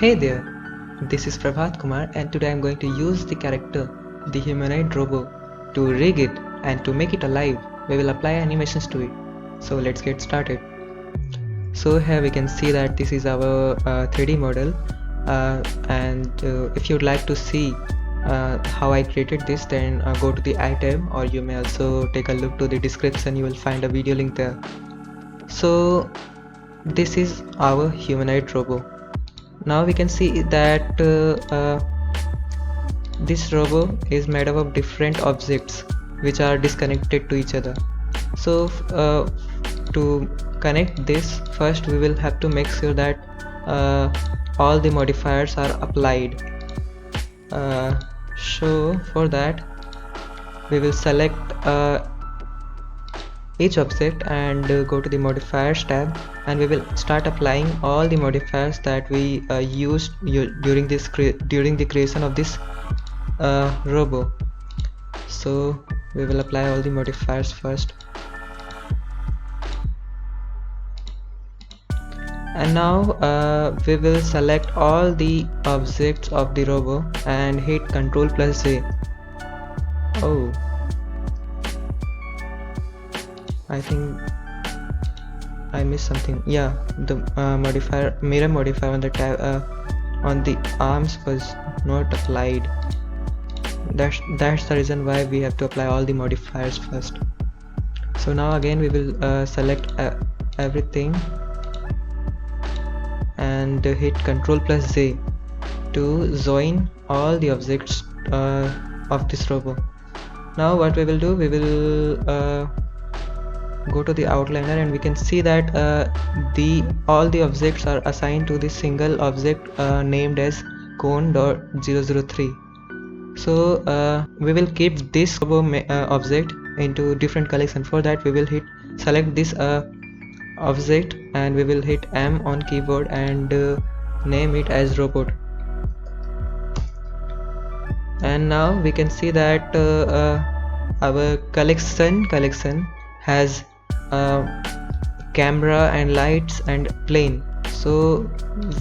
Hey there, this is Prabhat Kumar and today I'm going to use the character, the humanoid robo, to rig it and to make it alive. We will apply animations to it. So let's get started. So here we can see that this is our 3D model and if you'd like to see how I created this, then go to the I tab, or you may also take a look to the description. You will find a video link there. So this is our humanoid robo. Now we can see that this robo is made up of different objects which are disconnected to each other. So to connect this, first we will have to make sure that all the modifiers are applied. So for that we will select each object and go to the modifiers tab, and we will start applying all the modifiers that we used during the creation of this robo. So we will apply all the modifiers first, and now we will select all the objects of the robo and hit Ctrl+J. Oh, I think I missed something. Yeah, the mirror modifier on the tab on the arms was not applied. That's the reason why we have to apply all the modifiers first. So now again we will select everything and hit Ctrl+J to join all the objects of this robo. Now what we will do, we will go to the outliner, and we can see that all the objects are assigned to this single object named as cone.003. So we will keep this object into different collection. For that we will select this object and we will hit M on keyboard and name it as robot. And now we can see that our collection has camera and lights and plane. So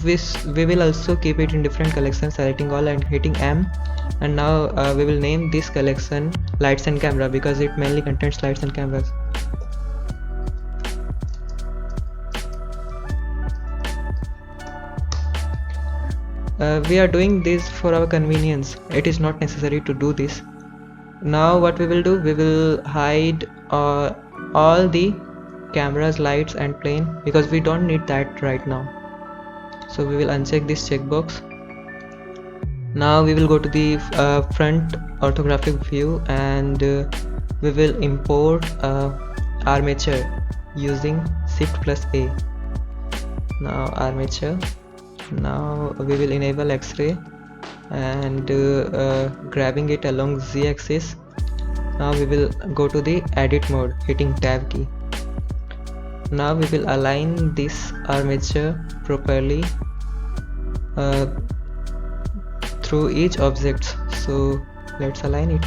we will also keep it in different collections, selecting all and hitting M, and now we will name this collection lights and camera because it mainly contains lights and cameras. We are doing this for our convenience. It is not necessary to do this. Now what we will do, we will hide all the cameras, lights and plane because we don't need that right now. So we will uncheck this checkbox. Now we will go to the front orthographic view and we will import armature using Shift+A. Now armature. Now we will enable X-ray and grabbing it along Z-axis. Now we will go to the edit mode, hitting tab key. Now we will align this armature properly through each object. So let's align it.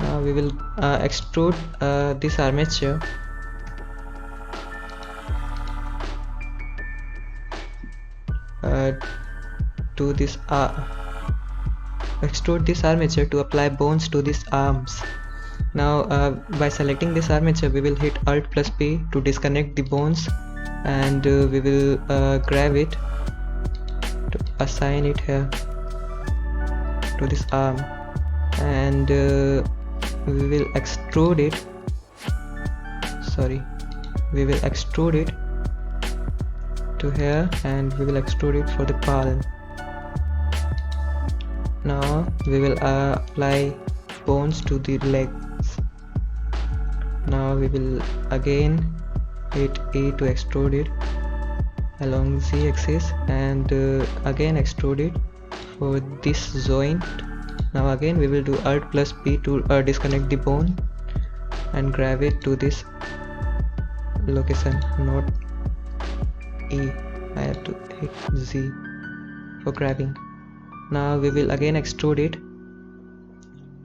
Now we will extrude this armature to this extrude this armature to apply bones to these arms. Now by selecting this armature we will hit Alt+P to disconnect the bones, and we will grab it to assign it here to this arm, and we will extrude it to here, and we will extrude it for the palm. Now we will apply bones to the legs. Now we will again hit E to extrude it along Z axis, and again extrude it for this joint. Now again we will do Alt+P to disconnect the bone and grab it to this location, not E. I have to hit Z for grabbing. Now we will again extrude it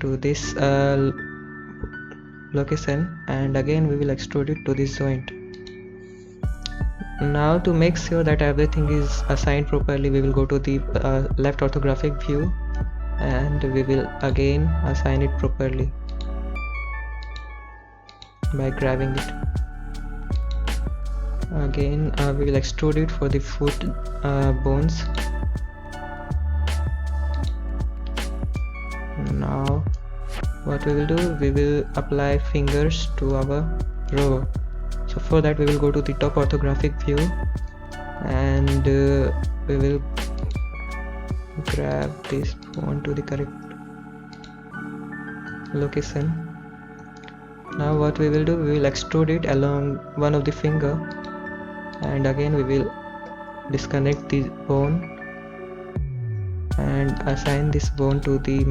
to this location, and again we will extrude it to this joint. Now to make sure that everything is assigned properly, we will go to the left orthographic view and we will again assign it properly by grabbing it. Again we will extrude it for the foot bones. Now what we will do, we will apply fingers to our rover. So for that we will go to the top orthographic view and we will grab this bone to the correct location. Now what we will do, we will extrude it along one of the finger and again we will disconnect the bone and assign this bone to the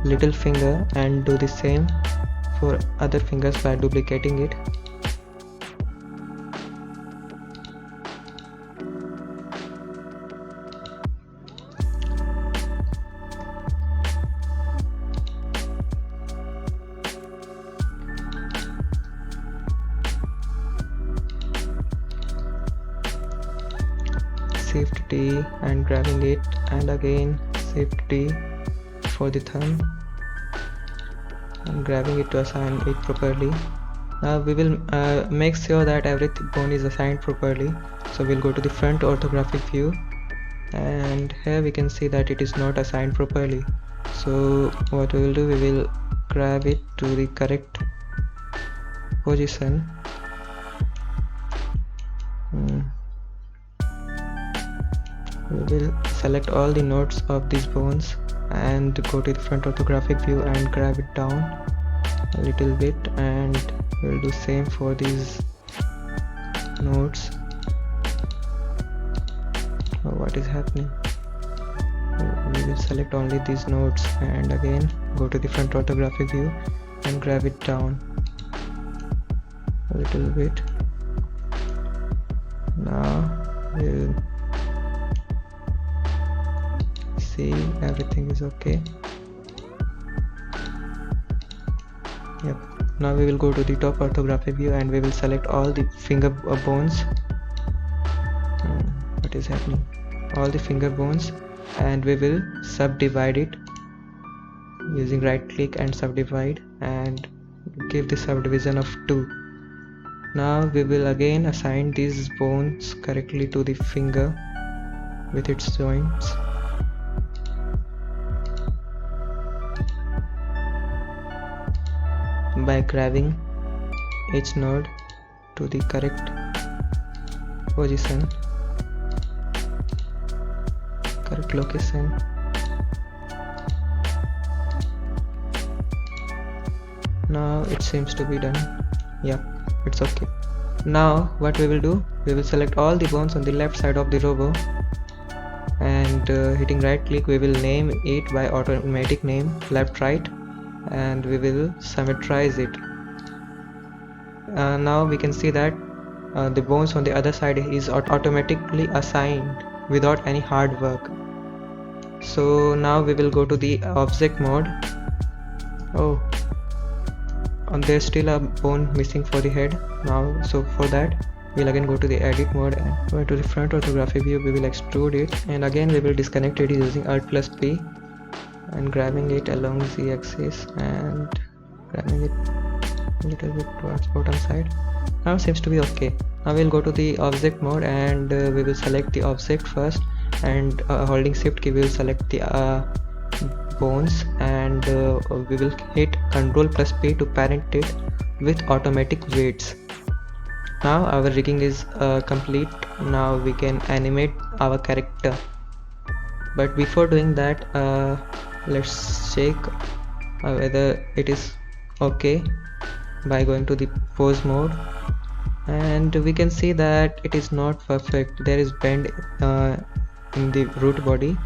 little finger and do the same for other fingers by duplicating it. Shift D and grabbing it, and again Shift D for the thumb and grabbing it to assign it properly. Now we will make sure that every bone is assigned properly. So we'll go to the front orthographic view and here we can see that it is not assigned properly. So what we will do, we will grab it to the correct position. We will select all the nodes of these bones and go to the front orthographic view and grab it down a little bit, and we'll do same for these nodes. Oh, what is happening? We will select only these nodes and again go to the front orthographic view and grab it down a little bit. Now we'll see everything is okay. Yep. Now we will go to the top orthographic view and we will select all the finger bones. What is happening? All the finger bones, and we will subdivide it using right click and subdivide and give the subdivision of 2. Now we will again assign these bones correctly to the finger with its joints. By grabbing each node to the correct position, correct location. Now it seems to be done. Yeah, it's okay. Now what we will do, we will select all the bones on the left side of the robo and hitting right click we will name it by automatic name left right and we will symmetrize it. Now we can see that the bones on the other side is automatically assigned without any hard work. So now we will go to the object mode. Oh, there's still a bone missing for the head now, so for that we'll again go to the edit mode and go to the front orthographic view. We will extrude it and again we will disconnect it using Alt plus P and grabbing it along the axis and grabbing it a little bit towards bottom side. Now it seems to be okay. Now we'll go to the object mode and we will select the object first and holding shift key we will select the bones and we will hit Ctrl plus P to parent it with automatic weights. Now our rigging is complete. Now we can animate our character, but before doing that let's check whether it is okay by going to the pose mode, and we can see that it is not perfect. There is bend in the root body,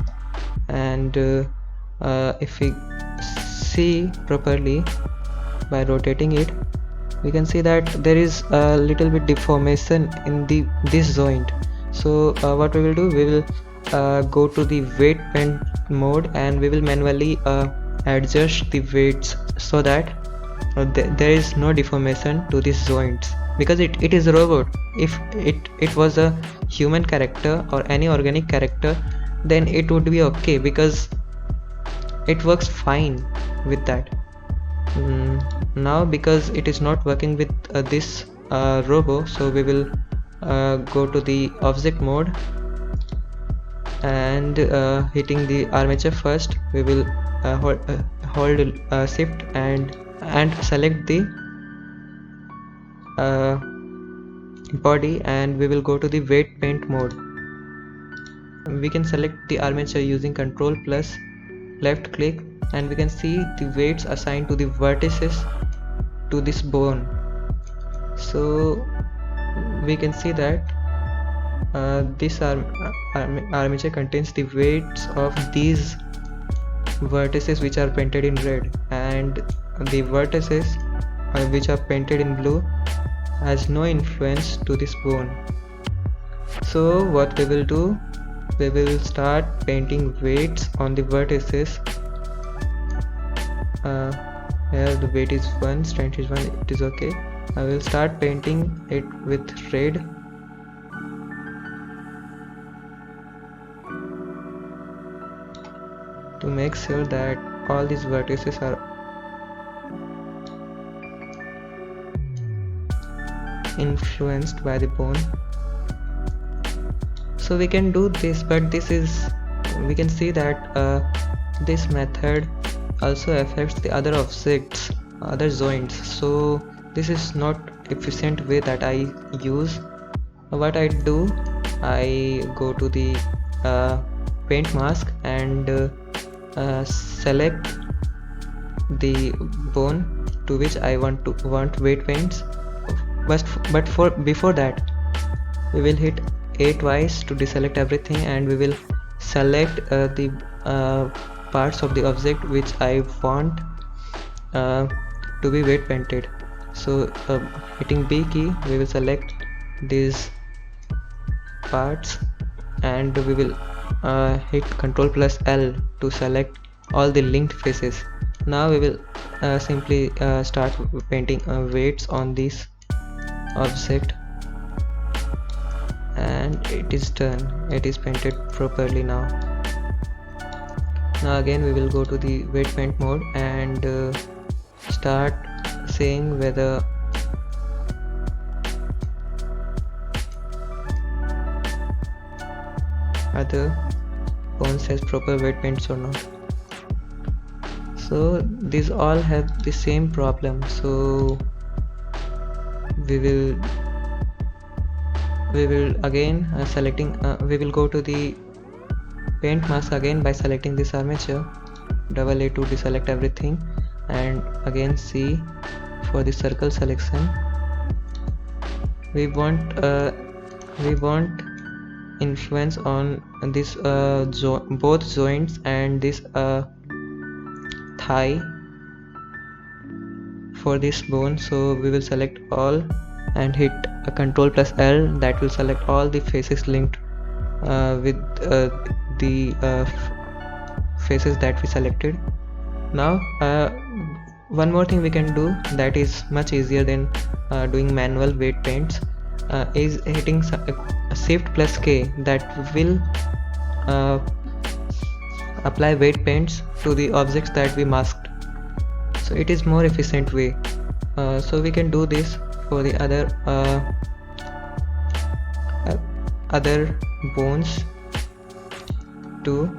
and if we see properly by rotating it we can see that there is a little bit deformation in this joint. So what we will do, we will go to the weight bend mode and we will manually adjust the weights so that there is no deformation to these joints, because it is a robot. If it was a human character or any organic character, then it would be okay, because it works fine with that. Now because it is not working with this robo, so we will go to the object mode, and hitting the armature first, we will hold shift and select the body, and we will go to the weight paint mode. We can select the armature using Ctrl plus left click, and we can see the weights assigned to the vertices to this bone. So we can see that this armature contains the weights of these vertices which are painted in red, and the vertices which are painted in blue has no influence to this bone. So what we will do, we will start painting weights on the vertices. Here the weight is 1, strength is 1, it is okay. I will start painting it with red. To make sure that all these vertices are influenced by the bone. So we can do this, but we can see that this method also affects the other objects, other joints, so this is not efficient way that I use. What I do, I go to the paint mask and select the bone to which I want weight paints, but before that we will hit A twice to deselect everything, and we will select the parts of the object which I want to be weight painted. So hitting B key, we will select these parts, and we will hit Ctrl plus L to select all the linked faces. Now we will simply start painting weights on this object, and it is done. It is painted properly now. Now again we will go to the weight paint mode and start seeing whether other bones has proper weight paints or not. So these all have the same problem, so we will again we will go to the paint mask again by selecting this armature, double A to deselect everything, and again C for the circle selection. We want influence on this both joints and this thigh for this bone, so we will select all and hit a Ctrl plus L. That will select all the faces linked with the faces that we selected. Now one more thing we can do that is much easier than doing manual weight paints is hitting Shift plus K. That will apply weight paints to the objects that we masked, so it is more efficient way. So we can do this for the other bones too.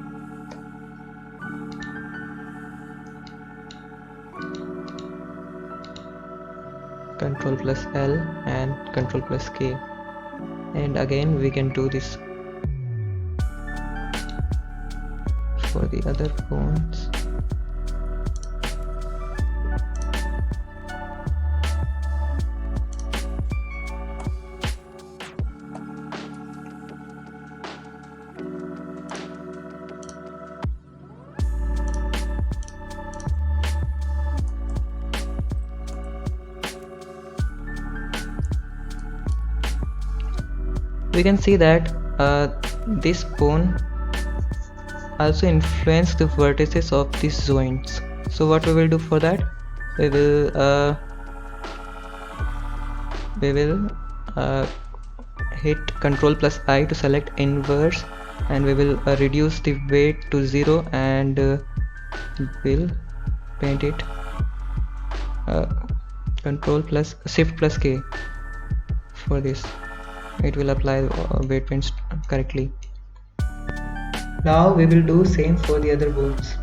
Ctrl plus L and Ctrl plus K, and again we can do this for the other bones. We can see that this bone also influences the vertices of these joints. So what we will do for that, we will hit Ctrl plus I to select inverse, and we will reduce the weight to 0, and we'll paint it Control plus Shift plus K. For this, it will apply weight paints correctly. Now we will do same for the other bones.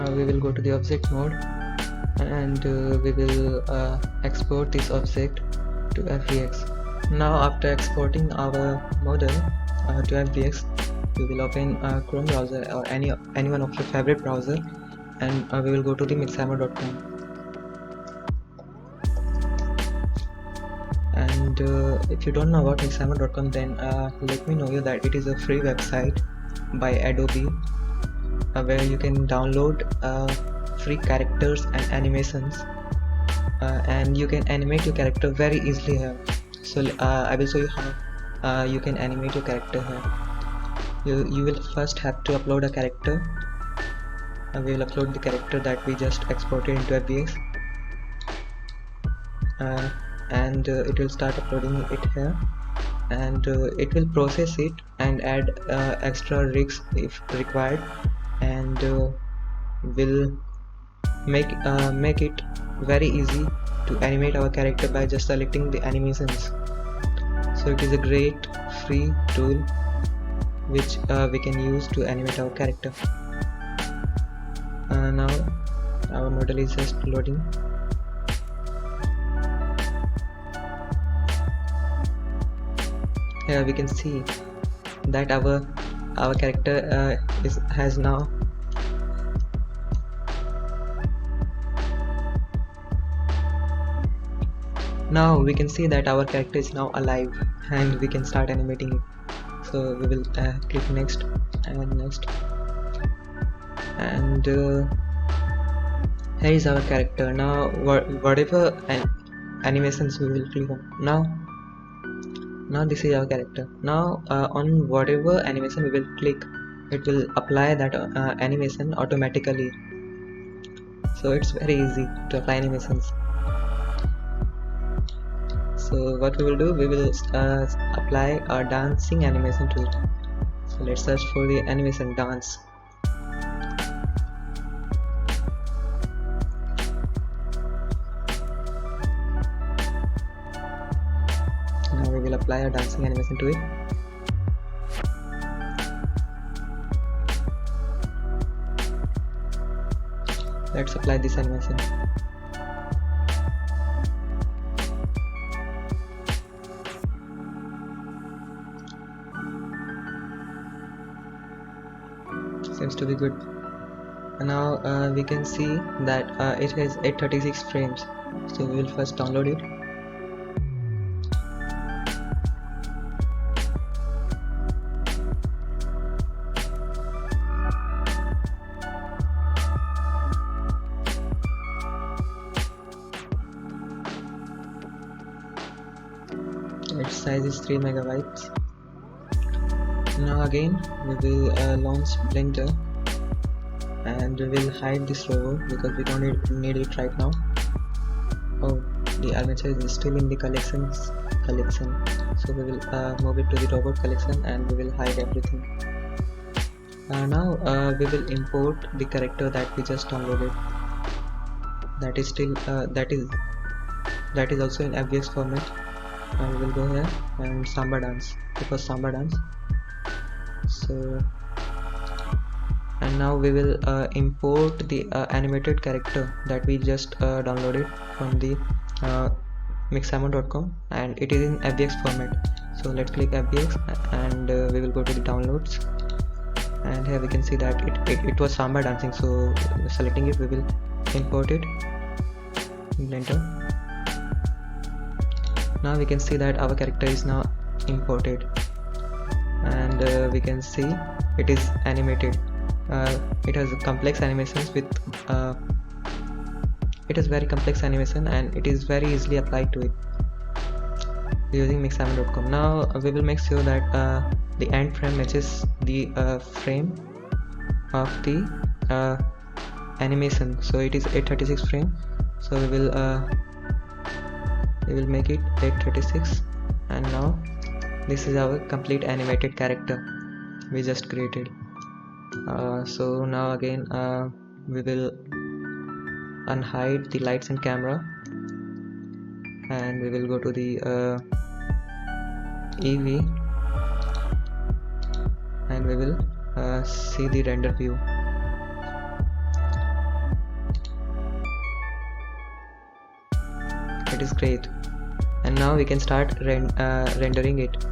We will go to the object mode, and we will export this object to FBX. Now after exporting our model to FBX, we will open Chrome browser or any one of your favorite browser, and we will go to the mixhammer.com. And if you don't know about mixhammer.com, then let me know you that it is a free website by Adobe, where you can download free characters and animations, and you can animate your character very easily here. So I will show you how you can animate your character here. You will first have to upload a character. We will upload the character that we just exported into FBX, and it will start uploading it here, and it will process it and add extra rigs if required, and will make it very easy to animate our character by just selecting the animations. So it is a great free tool which we can use to animate our character. Now our model is just loading. Here we can see that our character has now we can see that our character is now alive, and we can start animating it. So we will click next and next, and here is our character. Now whatever animations we will click on, now this is our character. Now on whatever animation we will click, it will apply that animation automatically. So it's very easy to apply animations. So what we will do, we will apply a dancing animation to it. So let's search for the animation dance. Now we will apply a dancing animation to it. Let's apply this animation. Seems to be good. Now we can see that it has 836 frames, so we will first download it. Its size is 3 megabytes. Now again we will launch Blender, and we will hide this logo because we don't need it right now. Oh, the armature is still in the collection, so we will move it to the robot collection and we will hide everything. Now we will import the character that we just downloaded. That is still that is also in FBX format. We will go here and Samba dance. It was Samba dance. So, and now we will import the animated character that we just downloaded from the mixamo.com, and it is in FBX format. So let's click FBX and we will go to the downloads, and here we can see that it was Samba dancing. So selecting it, we will import it in Blender. Now we can see that our character is now imported, and we can see it is animated. It has complex animations with it is very complex animation, and it is very easily applied to it using mixamo.com. Now we will make sure that the end frame matches the frame of the animation. So it is 836 frame, so we will make it 836, and now this is our complete animated character we just created. So now again we will unhide the lights and camera, and we will go to the EV, and we will see the render view. It is great, and now we can start rendering it.